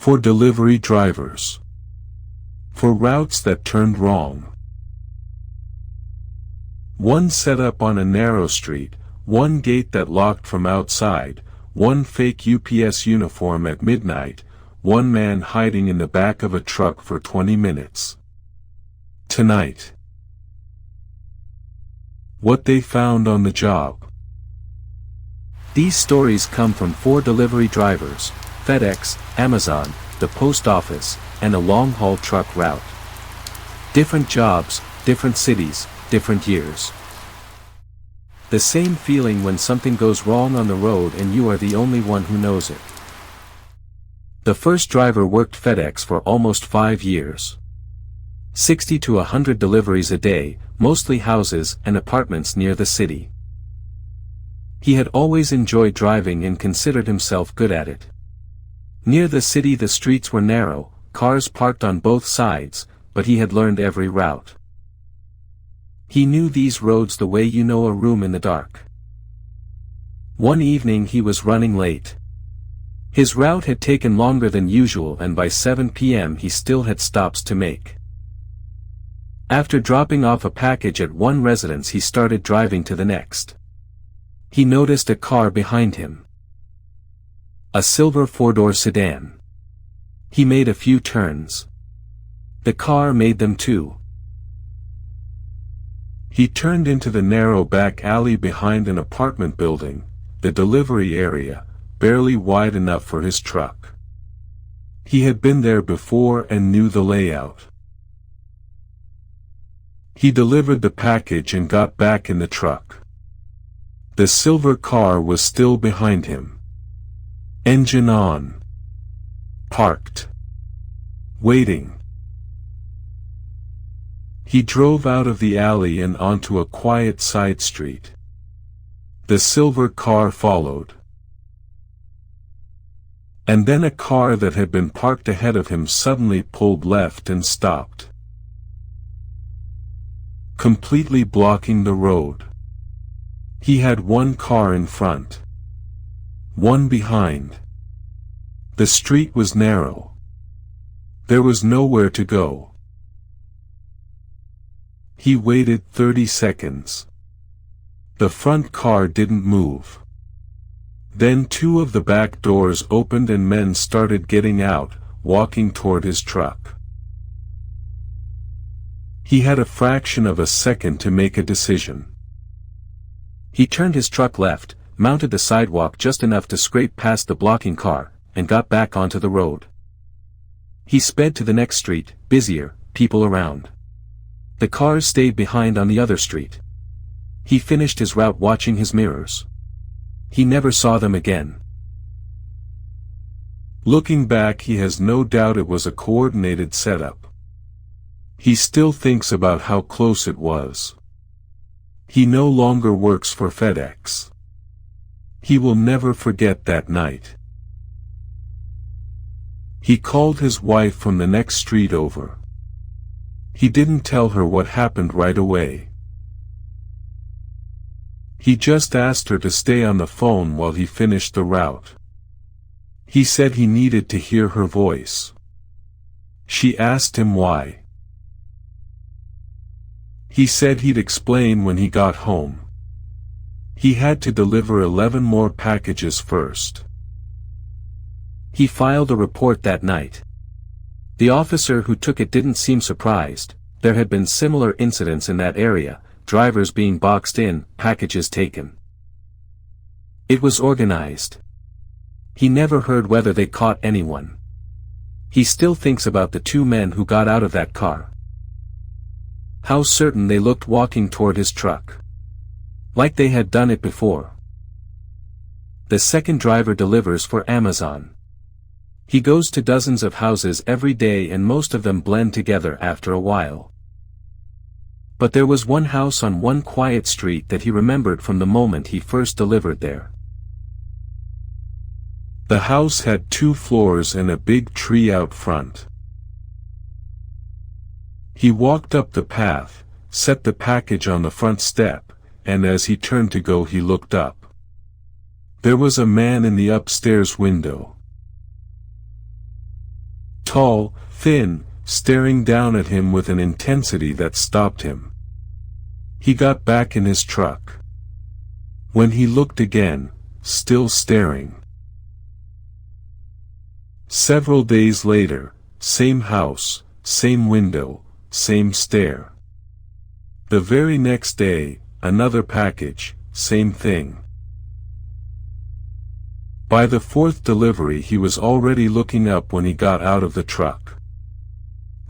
For delivery drivers. For routes that turned wrong. One set up on a narrow street, one gate that locked from outside, one fake UPS uniform at midnight, one man hiding in the back of a truck for 20 minutes. Tonight. What they found on the job. These stories come from 4 delivery drivers, FedEx, Amazon, the post office, and a long-haul truck route. Different jobs, different cities, different years. The same feeling when something goes wrong on the road and you are the only one who knows it. The first driver worked FedEx for almost 5 years. 60 to 100 deliveries a day, mostly houses and apartments near the city. He had always enjoyed driving and considered himself good at it. Near the city the streets were narrow, cars parked on both sides, but he had learned every route. He knew these roads the way you know a room in the dark. One evening he was running late. His route had taken longer than usual and by 7 p.m. he still had stops to make. After dropping off a package at one residence he started driving to the next. He noticed a car behind him. A silver 4-door sedan. He made a few turns. The car made them too. He turned into the narrow back alley behind an apartment building, the delivery area, barely wide enough for his truck. He had been there before and knew the layout. He delivered the package and got back in the truck. The silver car was still behind him. Engine on. Parked. Waiting. He drove out of the alley and onto a quiet side street. The silver car followed. And then a car that had been parked ahead of him suddenly pulled left and stopped, completely blocking the road. He had one car in front, one behind. The street was narrow. There was nowhere to go. He waited 30 seconds. The front car didn't move. Then 2 of the back doors opened and men started getting out, walking toward his truck. He had a fraction of a second to make a decision. He turned his truck left, mounted the sidewalk just enough to scrape past the blocking car, and got back onto the road. He sped to the next street, busier, people around. The cars stayed behind on the other street. He finished his route watching his mirrors. He never saw them again. Looking back, he has no doubt it was a coordinated setup. He still thinks about how close it was. He no longer works for FedEx. He will never forget that night. He called his wife from the next street over. He didn't tell her what happened right away. He just asked her to stay on the phone while he finished the route. He said he needed to hear her voice. She asked him why. He said he'd explain when he got home. He had to deliver 11 more packages first. He filed a report that night. The officer who took it didn't seem surprised. There had been similar incidents in that area, drivers being boxed in, packages taken. It was organized. He never heard whether they caught anyone. He still thinks about the 2 men who got out of that car. How certain they looked walking toward his truck. Like they had done it before. The second driver delivers for Amazon. He goes to dozens of houses every day and most of them blend together after a while. But there was one house on one quiet street that he remembered from the moment he first delivered there. The house had 2 floors and a big tree out front. He walked up the path, set the package on the front step, and as he turned to go he looked up. There was a man in the upstairs window. Tall, thin, staring down at him with an intensity that stopped him. He got back in his truck. When he looked again, still staring. Several days later, same house, same window, same stare. The very next day, another package, same thing. By the fourth delivery he was already looking up when he got out of the truck.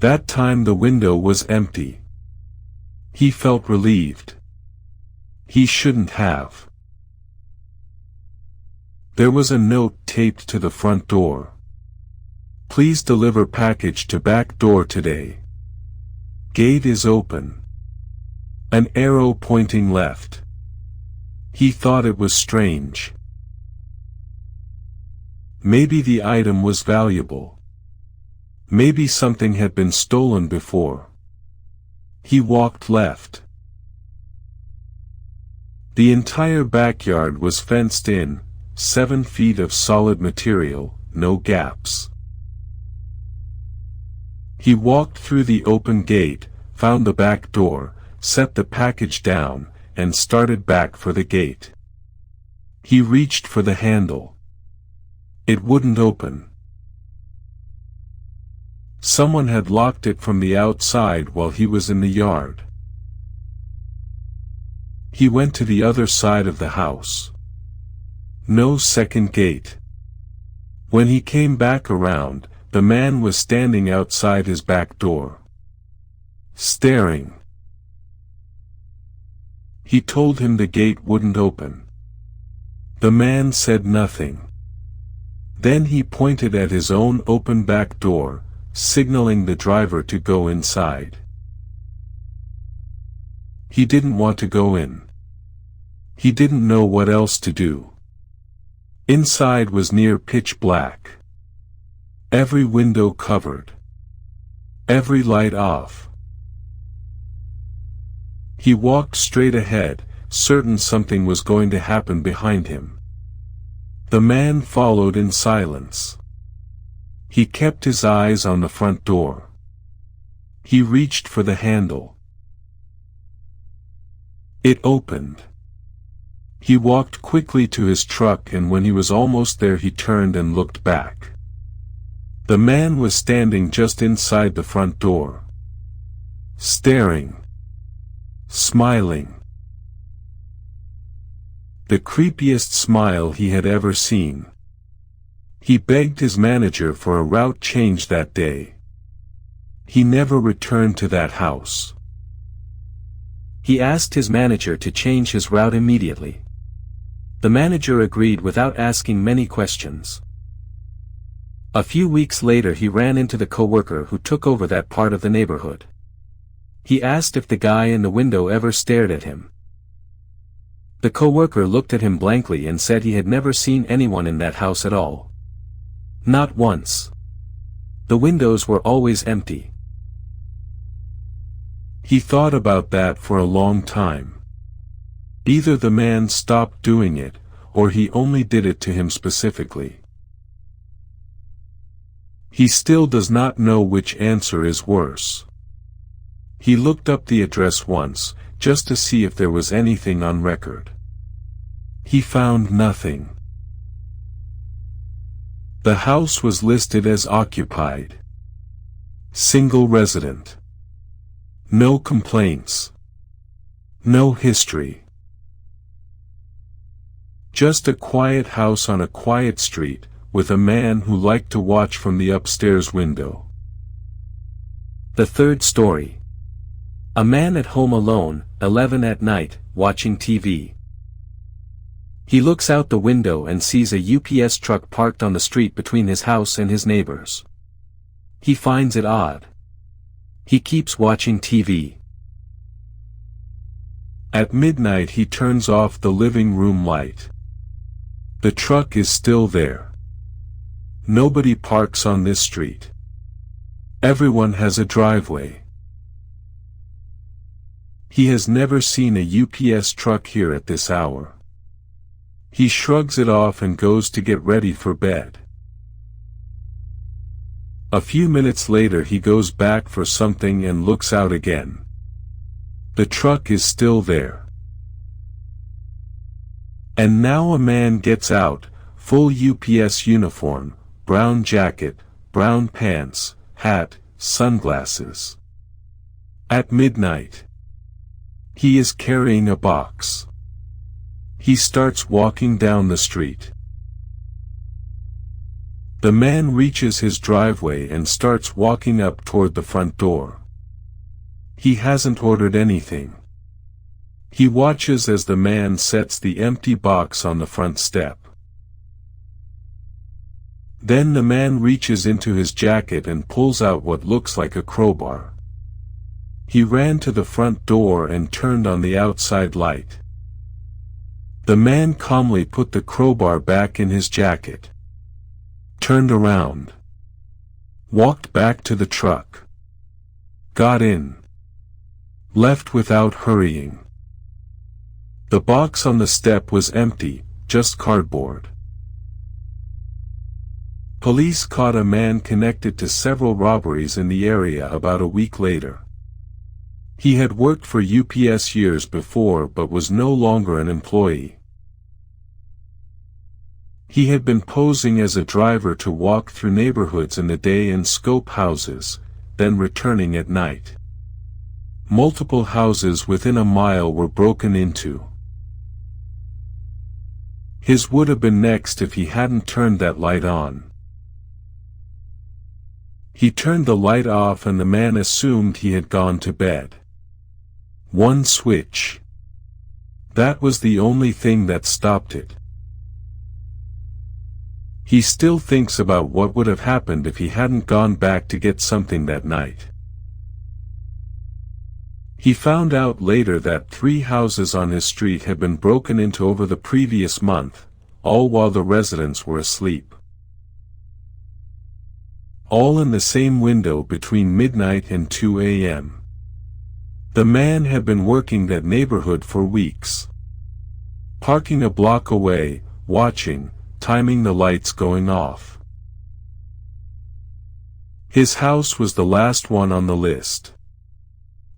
That time the window was empty. He felt relieved. He shouldn't have. There was a note taped to the front door. Please deliver package to back door today. Gate is open. An arrow pointing left. He thought it was strange. Maybe the item was valuable. Maybe something had been stolen before. He walked left. The entire backyard was fenced in, 7 feet of solid material, no gaps. He walked through the open gate, found the back door, set the package down, and started back for the gate. He reached for the handle. It wouldn't open. Someone had locked it from the outside while he was in the yard. He went to the other side of the house. No second gate. When he came back around, the man was standing outside his back door. Staring. He told him the gate wouldn't open. The man said nothing. Then he pointed at his own open back door, signaling the driver to go inside. He didn't want to go in. He didn't know what else to do. Inside was near pitch black. Every window covered. Every light off. He walked straight ahead, certain something was going to happen behind him. The man followed in silence. He kept his eyes on the front door. He reached for the handle. It opened. He walked quickly to his truck, and when he was almost there he turned and looked back. The man was standing just inside the front door. Staring. Smiling. The creepiest smile he had ever seen. He begged his manager for a route change that day. He never returned to that house. He asked his manager to change his route immediately. The manager agreed without asking many questions. A few weeks later he ran into the coworker who took over that part of the neighborhood. He asked if the guy in the window ever stared at him. The coworker looked at him blankly and said he had never seen anyone in that house at all. Not once. The windows were always empty. He thought about that for a long time. Either the man stopped doing it, or he only did it to him specifically. He still does not know which answer is worse. He looked up the address once, just to see if there was anything on record. He found nothing. The house was listed as occupied. Single resident. No complaints. No history. Just a quiet house on a quiet street, with a man who liked to watch from the upstairs window. The third story. A man at home alone, 11 at night, watching TV. He looks out the window and sees a UPS truck parked on the street between his house and his neighbor's. He finds it odd. He keeps watching TV. At midnight he turns off the living room light. The truck is still there. Nobody parks on this street. Everyone has a driveway. He has never seen a UPS truck here at this hour. He shrugs it off and goes to get ready for bed. A few minutes later he goes back for something and looks out again. The truck is still there. And now a man gets out, full UPS uniform, brown jacket, brown pants, hat, sunglasses. At midnight. He is carrying a box. He starts walking down the street. The man reaches his driveway and starts walking up toward the front door. He hasn't ordered anything. He watches as the man sets the empty box on the front step. Then the man reaches into his jacket and pulls out what looks like a crowbar. He ran to the front door and turned on the outside light. The man calmly put the crowbar back in his jacket. Turned around. Walked back to the truck. Got in. Left without hurrying. The box on the step was empty, just cardboard. Police caught a man connected to several robberies in the area about a week later. He had worked for UPS years before but was no longer an employee. He had been posing as a driver to walk through neighborhoods in the day and scope houses, then returning at night. Multiple houses within a mile were broken into. His would have been next if he hadn't turned that light on. He turned the light off and the man assumed he had gone to bed. One switch. That was the only thing that stopped it. He still thinks about what would have happened if he hadn't gone back to get something that night. He found out later that 3 houses on his street had been broken into over the previous month, all while the residents were asleep. All in the same window between midnight and 2 a.m. The man had been working that neighborhood for weeks. Parking a block away, watching, timing the lights going off. His house was the last one on the list.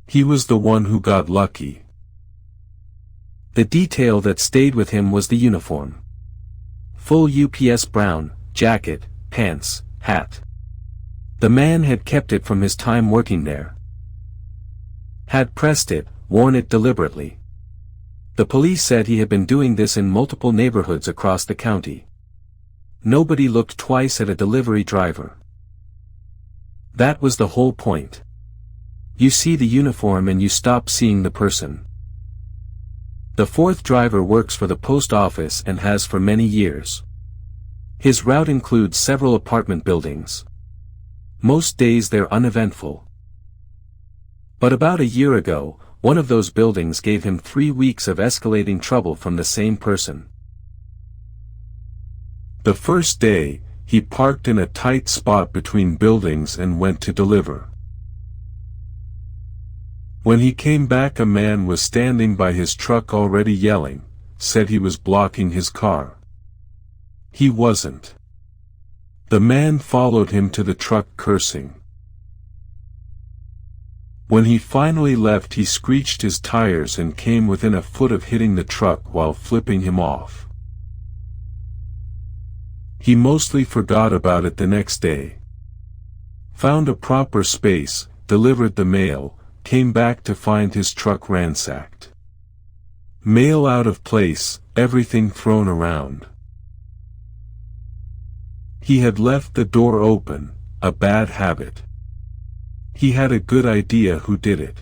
He was the one who got lucky. The detail that stayed with him was the uniform. Full UPS brown, jacket, pants, hat. The man had kept it from his time working there. Had pressed it, worn it deliberately. The police said he had been doing this in multiple neighborhoods across the county. Nobody looked twice at a delivery driver. That was the whole point. You see the uniform and you stop seeing the person. The 4th driver works for the post office and has for many years. His route includes several apartment buildings. Most days they're uneventful. But about a year ago, one of those buildings gave him 3 weeks of escalating trouble from the same person. The first day, he parked in a tight spot between buildings and went to deliver. When he came back, a man was standing by his truck already yelling, said he was blocking his car. He wasn't. The man followed him to the truck cursing. When he finally left, he screeched his tires and came within a foot of hitting the truck while flipping him off. He mostly forgot about it the next day. Found a proper space, delivered the mail, came back to find his truck ransacked. Mail out of place, everything thrown around. He had left the door open, a bad habit. He had a good idea who did it.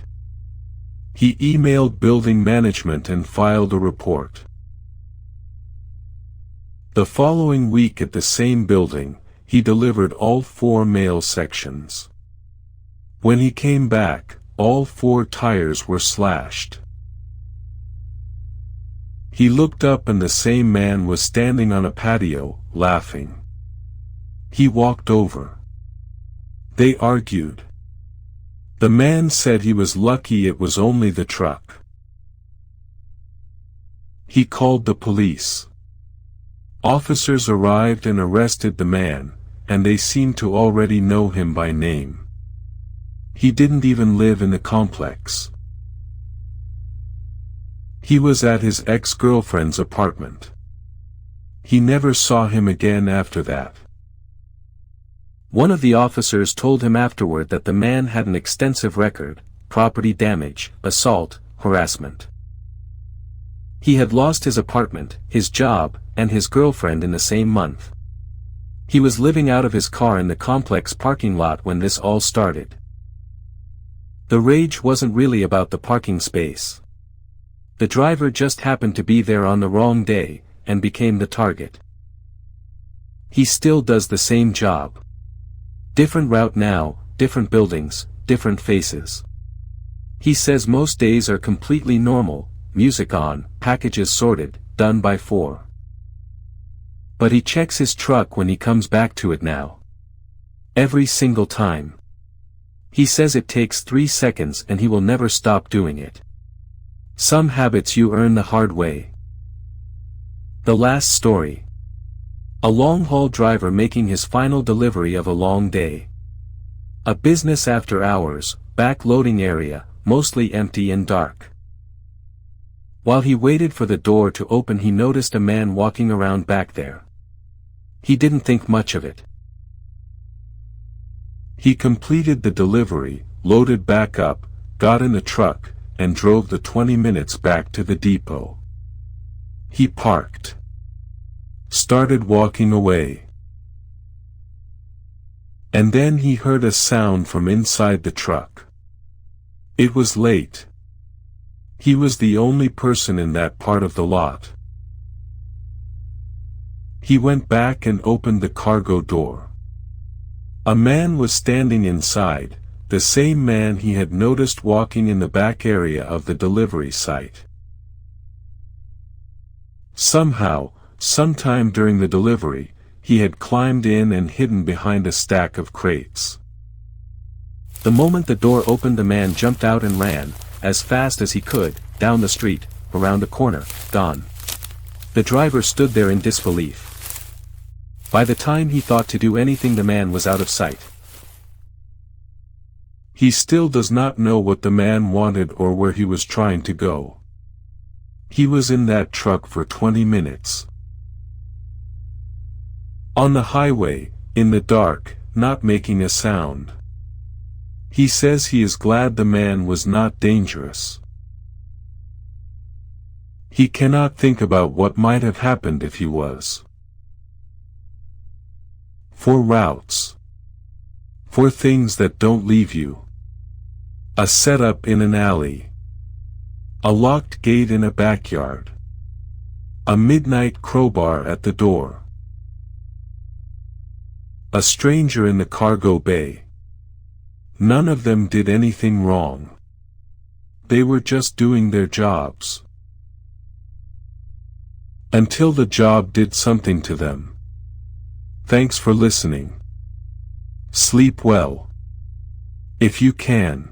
He emailed building management and filed a report. The following week at the same building, he delivered all 4 mail sections. When he came back, all 4 tires were slashed. He looked up and the same man was standing on a patio, laughing. He walked over. They argued. The man said he was lucky it was only the truck. He called the police. Officers arrived and arrested the man, and they seemed to already know him by name. He didn't even live in the complex. He was at his ex-girlfriend's apartment. He never saw him again after that. One of the officers told him afterward that the man had an extensive record: property damage, assault, harassment. He had lost his apartment, his job, and his girlfriend in the same month. He was living out of his car in the complex parking lot when this all started. The rage wasn't really about the parking space. The driver just happened to be there on the wrong day, and became the target. He still does the same job. Different route now, different buildings, different faces. He says most days are completely normal, music on, packages sorted, done by 4. But he checks his truck when he comes back to it now. Every single time. He says it takes 3 seconds and he will never stop doing it. Some habits you earn the hard way. The last story. A long-haul driver making his final delivery of a long day. A business after hours, back loading area, mostly empty and dark. While he waited for the door to open, he noticed a man walking around back there. He didn't think much of it. He completed the delivery, loaded back up, got in the truck, and drove the 20 minutes back to the depot. He parked. Started walking away. And then he heard a sound from inside the truck. It was late. He was the only person in that part of the lot. He went back and opened the cargo door. A man was standing inside, the same man he had noticed walking in the back area of the delivery site. Somehow, sometime during the delivery, he had climbed in and hidden behind a stack of crates. The moment the door opened, the man jumped out and ran, as fast as he could, down the street, around a corner, gone. The driver stood there in disbelief. By the time he thought to do anything, the man was out of sight. He still does not know what the man wanted or where he was trying to go. He was in that truck for 20 minutes. On the highway, in the dark, not making a sound. He says he is glad the man was not dangerous. He cannot think about what might have happened if he was. For routes. For things that don't leave you. A setup in an alley. A locked gate in a backyard. A midnight crowbar at the door. A stranger in the cargo bay. None of them did anything wrong. They were just doing their jobs. Until the job did something to them. Thanks for listening. Sleep well. If you can.